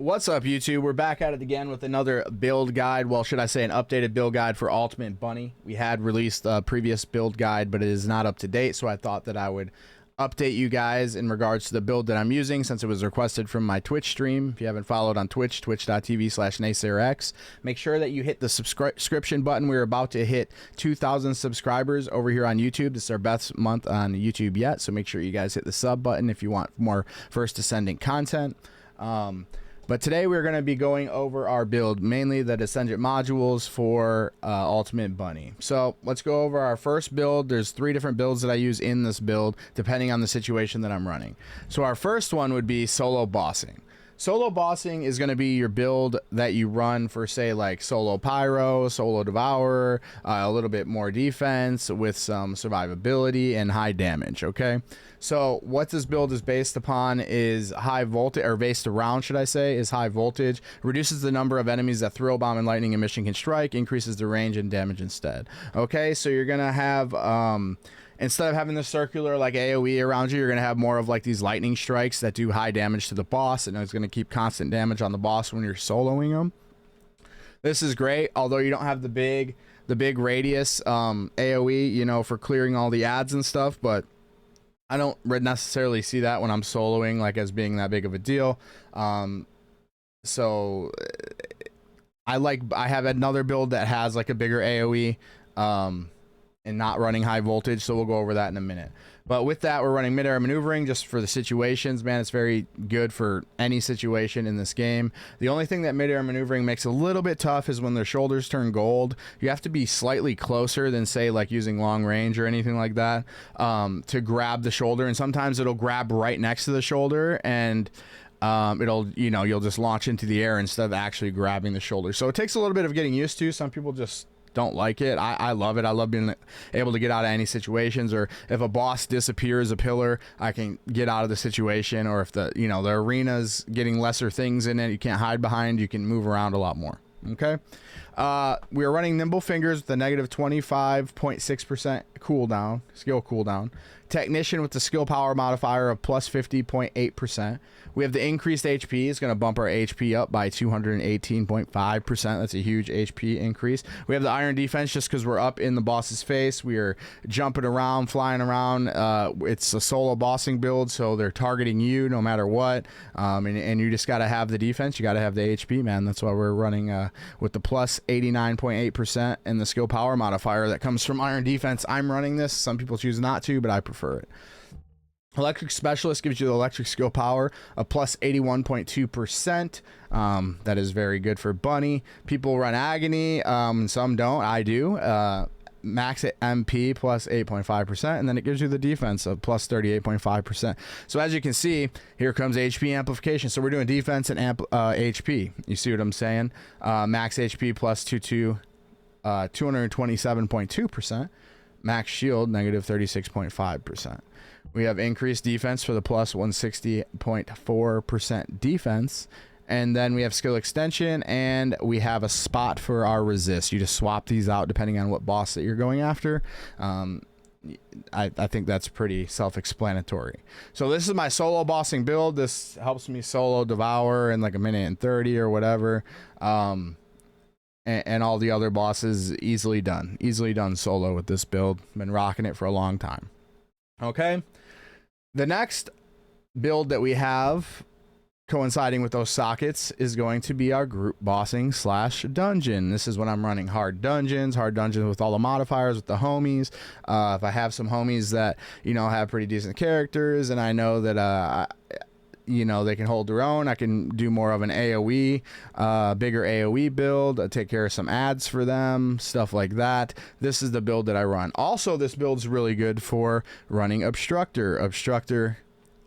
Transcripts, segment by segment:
What's up, YouTube? We're back at it again with another build guide. Well, should I say an updated build guide for Ultimate Bunny. We had released a previous build guide, but it is not up to date, so I thought that I would update you guys in regards to the build that I'm using since it was requested from my Twitch stream. If you haven't followed on Twitch, twitch.tv/NaysayerX, make sure that you hit the subscription button. We're about to hit 2,000 subscribers over here on YouTube. This is our best month on YouTube yet, so make sure you guys hit the sub button if you want more First Descendant content. But today we're going to be going over our build, mainly the Descendant modules for Ultimate Bunny. So let's go over our first build. There's 3 different builds that I use in this build, depending on the situation that I'm running. So our first one would be solo bossing. Solo bossing is going to be your build that you run for, say, like solo pyro, solo devourer, a little bit more defense with some survivability and high damage. Okay, so what this build is based upon is high voltage, or based around, should I say, is high voltage. Reduces the number of enemies that throw bomb and lightning emission can strike, increases the range and damage instead. Okay, so you're gonna have instead of having the circular like AoE around you, you're going to have more of like these lightning strikes that do high damage to the boss, and it's going to keep constant damage on the boss when you're soloing them. This is great, although you don't have the big radius AoE, you know, for clearing all the ads and stuff, but I don't necessarily see that when I'm soloing like as being that big of a deal. So I have another build that has like a bigger AoE and not running high voltage, so we'll go over that in a minute. But with that, we're running mid-air maneuvering just for the situations. Man, it's very good for any situation in this game. The only thing that mid-air maneuvering makes a little bit tough is when their shoulders turn gold. You have to be slightly closer than, say, like using long range or anything like that to grab the shoulder, and sometimes it'll grab right next to the shoulder, and it'll, you know, you'll just launch into the air instead of actually grabbing the shoulder. So it takes a little bit of getting used to. Some people just don't like it. I love it. I love being able to get out of any situations, or if a boss disappears a pillar, I can get out of the situation, or if the, you know, the arena's getting lesser things in it, you can't hide behind, you can move around a lot more. Okay, we are running nimble fingers with a negative 25.6% cooldown, skill cooldown. Technician with the skill power modifier of plus 50.8%. We have the increased HP. It's going to bump our HP up by 218.5%. That's a huge HP increase. We have the iron defense just because we're up in the boss's face. We are jumping around, flying around. It's a solo bossing build, so they're targeting you no matter what. And you just got to have the defense. You got to have the HP, man. That's why we're running with the plus 89.8% and the skill power modifier that comes from iron defense. I'm running this. Some people choose not to, but I prefer it. Electric Specialist gives you the electric skill power of plus 81.2%. That is very good for Bunny. People run Agony, some don't. I do. Max MP plus 8.5%, and then it gives you the defense of plus 38.5%. So as you can see, here comes HP amplification. So we're doing defense and HP. You see what I'm saying? Max HP plus 227.2%. Max shield negative 36.5%. We have increased defense for the plus 160.4% defense, and then we have skill extension, and we have a spot for our resist. You just swap these out depending on what boss that you're going after. I think that's pretty self-explanatory. So this is my solo bossing build. This helps me solo devour in like a minute and 30 or whatever. And all the other bosses easily done solo with this build. Been rocking it for a long time. Okay, the next build that we have coinciding with those sockets is going to be our group bossing / dungeon. This is when I'm running hard dungeons with all the modifiers with the homies. If I have some homies that, you know, have pretty decent characters, and I know that you know, they can hold their own, I can do more of an AoE, bigger AoE build, take care of some ads for them, stuff like that. This is the build that I run. Also, this build's really good for running Obstructor. Obstructor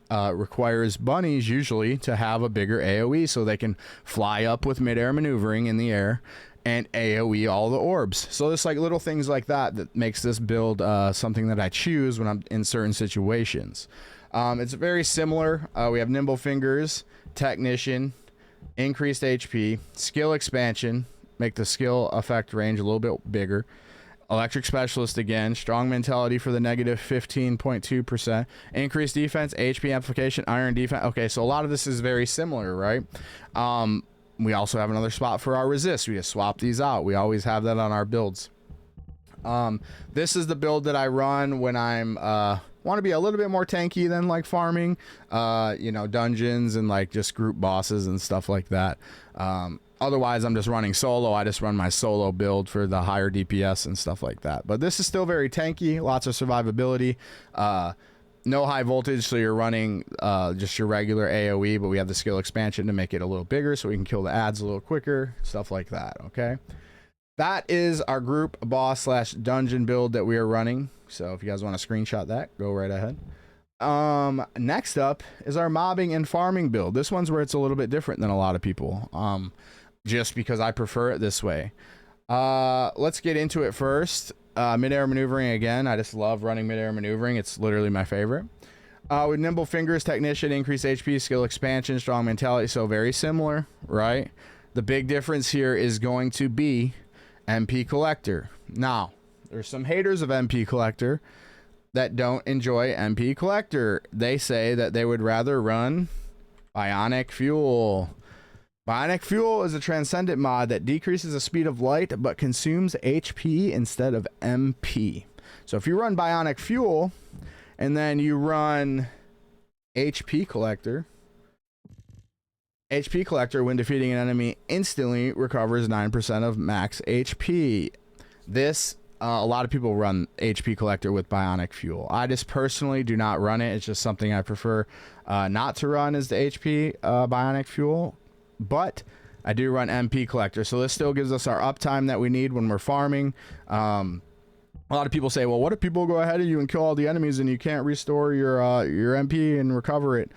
requires bunnies usually to have a bigger AoE so they can fly up with mid-air maneuvering in the air and AoE all the orbs. So there's like little things like that that makes this build something that I choose when I'm in certain situations. It's very similar. We have nimble fingers, technician, increased HP, skill expansion, make the skill effect range a little bit bigger, Electric Specialist again. Strong Mentality for the negative 15.2%. Increased defense, HP amplification, iron defense. Okay, so a lot of this is very similar, right? We also have another spot for our resist. We just swap these out. We always have that on our builds. This is the build that I run when I'm want to be a little bit more tanky than like farming, you know, dungeons and like just group bosses and stuff like that. Otherwise, I'm just running solo. I just run my solo build for the higher DPS and stuff like that. But this is still very tanky, lots of survivability. No high voltage, so you're running just your regular AoE, but we have the skill expansion to make it a little bigger so we can kill the ads a little quicker, stuff like that, okay? That is our group boss slash dungeon build that we are running. So if you guys want to screenshot that, go right ahead. Next up is our mobbing and farming build. This one's where it's a little bit different than a lot of people, just because I prefer it this way. Let's get into it first. Mid-air maneuvering again. I just love running mid-air maneuvering. It's literally my favorite. With nimble fingers, technician, increased HP, skill expansion, strong mentality. So very similar, right? The big difference here is going to be MP Collector. Now, there's some haters of MP Collector that don't enjoy MP Collector. They say that they would rather run Bionic Fuel. Bionic Fuel is a Transcendant mod that decreases the speed of light but consumes HP instead of MP. So if you run Bionic Fuel and then you run HP Collector, HP Collector, when defeating an enemy, instantly recovers 9% of max HP. This, a lot of people run HP Collector with Bionic Fuel. I just personally do not run it. It's just something I prefer not to run is the HP Bionic Fuel. But I do run MP Collector. So this still gives us our uptime that we need when we're farming. A lot of people say, well, what if people go ahead of you and kill all the enemies and you can't restore your MP and recover it?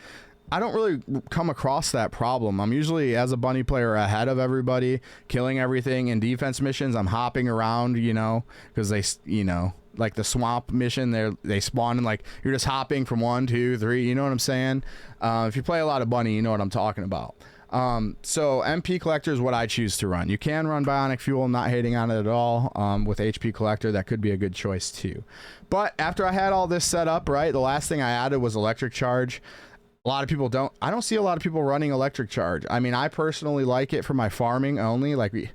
I don't really come across that problem. I'm usually, as a bunny player, ahead of everybody, killing everything. In defense missions, I'm hopping around, you know, because they, you know, like the swamp mission, they spawn and like you're just hopping from 1, 2, 3. You know what I'm saying? If you play a lot of bunny, you know what I'm talking about. So MP Collector is what I choose to run. You can run Bionic Fuel, not hating on it at all. With HP Collector, that could be a good choice too. But after I had all this set up, right, the last thing I added was Electric Charge. A lot of people I don't see a lot of people running Electric Charge. I mean, I personally like it for my farming only. Like, you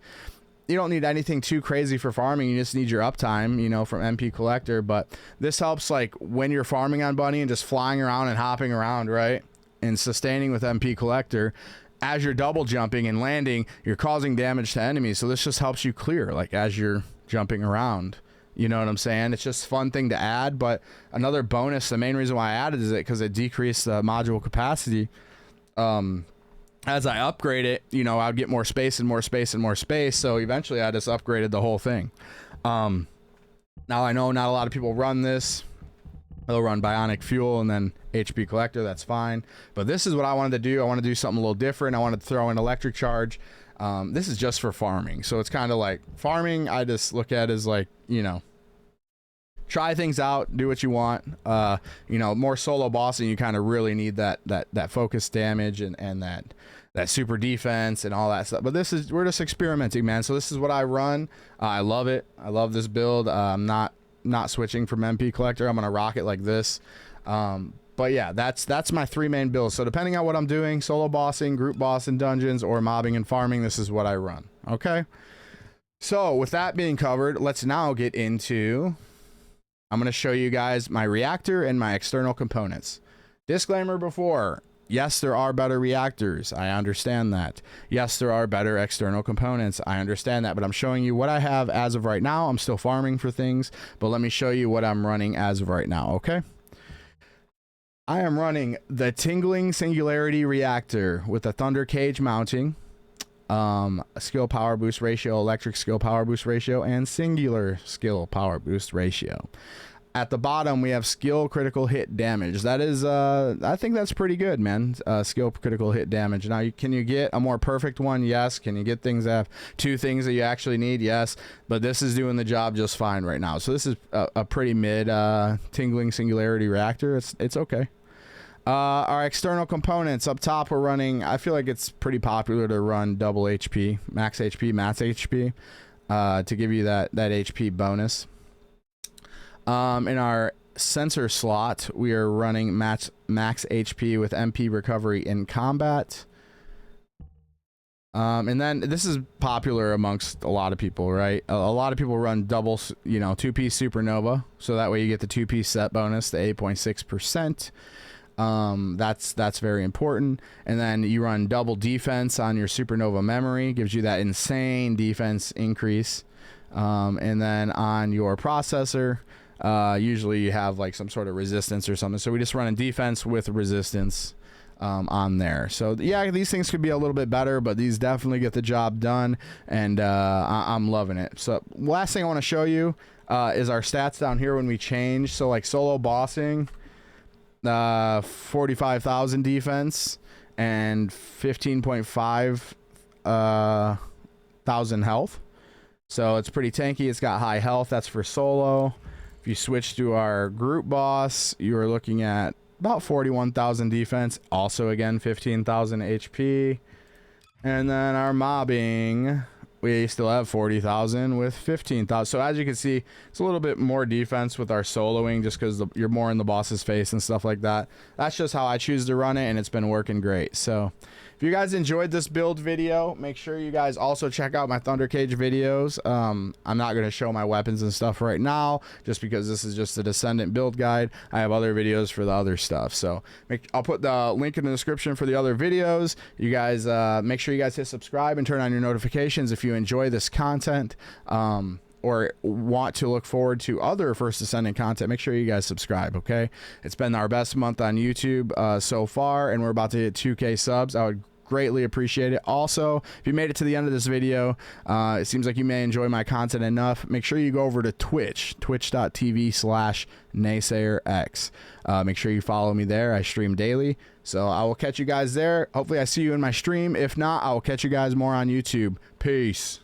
don't need anything too crazy for farming. You just need your uptime, you know, from MP Collector. But this helps, like, when you're farming on Bunny and just flying around and hopping around, right? And sustaining with MP Collector. As you're double jumping and landing, you're causing damage to enemies. So this just helps you clear, like, as you're jumping around. You know what I'm saying? It's just a fun thing to add. But another bonus, the main reason why I added is because it decreased the module capacity. As I upgrade it, you know, I'd get more space and more space and more space. So eventually I just upgraded the whole thing. Now I know not a lot of people run this. They'll run Bionic Fuel and then HP Collector. That's fine. But this is what I wanted to do. I want to do something a little different. I wanted to throw in Electric Charge. This is just for farming. So it's kind of like farming. I just look at it as like, you know, try things out, do what you want. You know, more solo bossing, you kind of really need that focus damage and that super defense and all that stuff. But we're just experimenting, man. So this is what I run. I love it. I love this build. I'm not switching from MP Collector. I'm gonna rock it like this. But yeah, that's my 3 main builds. So depending on what I'm doing, solo bossing, group bossing, dungeons, or mobbing and farming, this is what I run. Okay. So with that being covered, let's now get into, I'm going to show you guys my reactor and my external components. Disclaimer before, yes, there are better reactors. I understand that. Yes, there are better external components. I understand that, but I'm showing you what I have as of right now. I'm still farming for things, but let me show you what I'm running as of right now. Okay. I am running the Tingling Singularity Reactor with a Thunder Cage mounting, skill power boost ratio, electric skill power boost ratio, and singular skill power boost ratio. At the bottom, we have skill critical hit damage. That is, I think that's pretty good, man. Skill critical hit damage. Now, can you get a more perfect one? Yes. Can you get things that have 2 things that you actually need? Yes. But this is doing the job just fine right now. So this is a pretty mid Tingling Singularity Reactor. It's okay. Our external components up top, we're running, I feel like it's pretty popular to run double HP, max HP, max HP. to give you that HP bonus. In our sensor slot, we are running max HP with MP recovery in combat. And then this is popular amongst a lot of people, right? A lot of people run double, you know, 2-piece supernova, so that way you get the 2-piece set bonus, the 8.6%. That's very important. And then you run double defense on your supernova memory, gives you that insane defense increase. And then on your processor, usually you have like some sort of resistance or something, so we just run a defense with resistance on there. So yeah, these things could be a little bit better, but these definitely get the job done, and I'm loving it. So last thing I want to show you is our stats down here when we change. So like solo bossing, 45,000 defense and 15.5 thousand health, so it's pretty tanky. It's got high health. That's for solo. If you switch to our group boss, you are looking at about 41,000 defense, also again 15,000 HP. And then our mobbing, we still have 40,000 with 15,000. So as you can see, it's a little bit more defense with our soloing, just because you're more in the boss's face and stuff like that. That's just how I choose to run it, and it's been working great. So if you guys enjoyed this build video, make sure you guys also check out my Thunder Cage videos. I'm not going to show my weapons and stuff right now, just because this is just a Descendant build guide. I have other videos for the other stuff. So I'll put the link in the description for the other videos. You guys make sure you guys hit subscribe and turn on your notifications if you enjoy this content. Or want to look forward to other First Descendant content. Make sure you guys subscribe, okay? It's been our best month on YouTube so far, and we're about to hit 2K subs. I would greatly appreciate it. Also, if you made it to the end of this video, it seems like you may enjoy my content enough. Make sure you go over to twitch.tv/naysayerx. Make sure you follow me there. I stream daily, so I will catch you guys there. Hopefully I see you in my stream. If not, I will catch you guys more on YouTube. Peace.